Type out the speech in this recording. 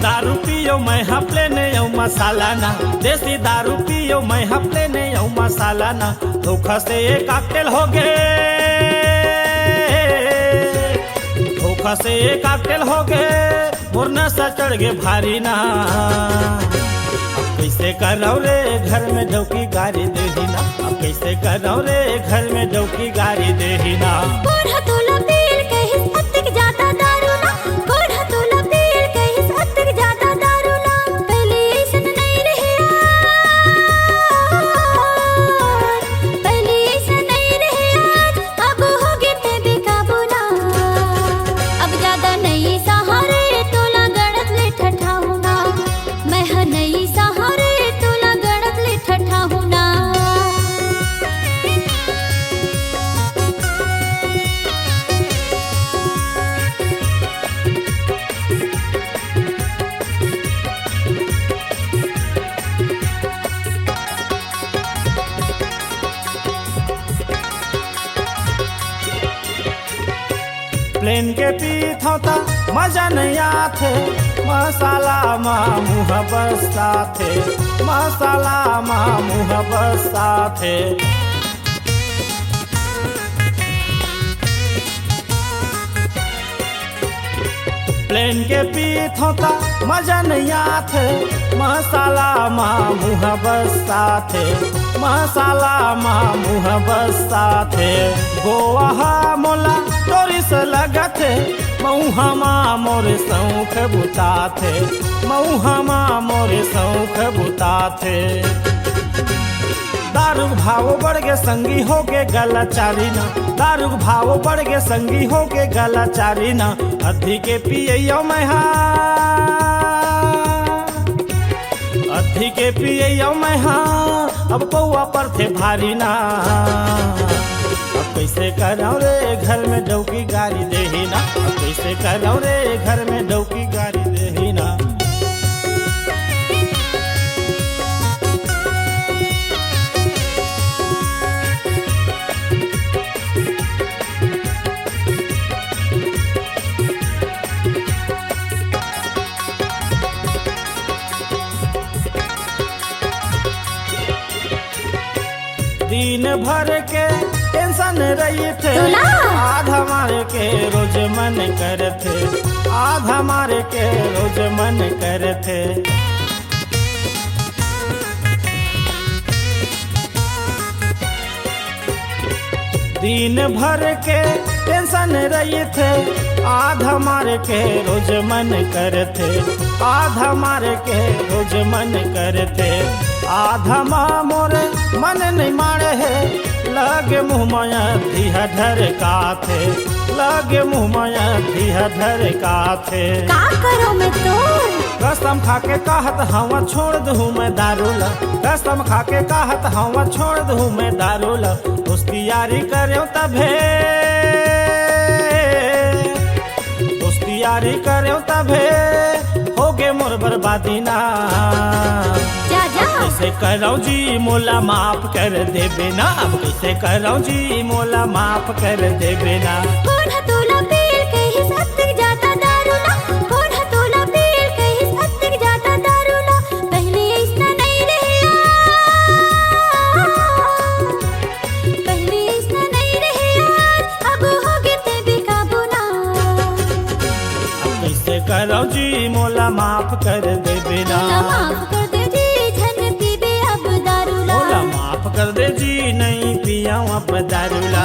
दारू पियो मैं हफले ने यौ मसाला ना, देसी दारू पियो मैं हफले ने यौ मसाला ना। धोखा से एक कॉकटेल हो गए, धोखा से एक कॉकटेल हो गए, मोर नशा चढ़ गए भारी ना। अब कैसे करो रे घर में डौकी गारी देही ना, अब कैसे करो रे घर में डौकी गारी देही ना। प्लेन के पीठों ता मजा नहीं आथे, मसाला मा मुँह बसता थे, मसाला मा मुँह बसता थे। प्लेन के पीठों ता मजा नहीं आथे, मसाला मा मुँह बसता थे, मसाला मा मुँह बसता थे। गोवा मोला तोरी से लगा थे, मऊहमा मोरे सौख बुता थे, मऊहमा मोरे सौख बुता थे। दारू भाव बढ़ गए संगी हो के गलाचारी ना, दारू भाव बढ़ गए संगी हो के गलाचारी ना। अधी के पियो मैं अधी के पियो मैं अब पौआ पर थे भारी ना। अब कैसे करो रे घर में डौकी गारी देही ना, अब कैसे करो रे घर में डौकी गारी देही ना। दिन भर के टेंशन रही थे, आधा मार के रोज मन करते, आधा मार के रोज मन करते। दिन भर के टेंशन रही थे, आधा मार के रोज मन करते, आधा मार के रोज मन करते। आधा माँ मोरे मन नहीं मारे है, लगे मुँह माया दिया ढर का थे, लगे मुँह माया दिया ढर का थे। का करो मैं तो कसम खा के कहत हवा छोड़ दूँ मैं दारूला, कसम खा के कहत हवा छोड़ दूँ मैं दारूला। उसकी यारी करो तभे, उसकी यारी करो तभे, हो गे मोर बर्बादी ना। कैसे करो जी मोला माफ कर देबे ना, अब कैसे करो जी मोला माफ कर देबे ना। कौन हतोला पीर कहीं सत्तर जाता दारूला, कौन हतोला पीर कहीं सत्तर जाता दारूला। पहले ऐसा नहीं रहा, पहले ऐसा नहीं रहा, अब हो गए ते बेकाबू ना। अब कैसे करो जी मोला माफ कर देबे ना, माफ कर दे जी झन पीबे अब दारूला, मोला माफ कर दे जी नहीं पिया अब दारूला।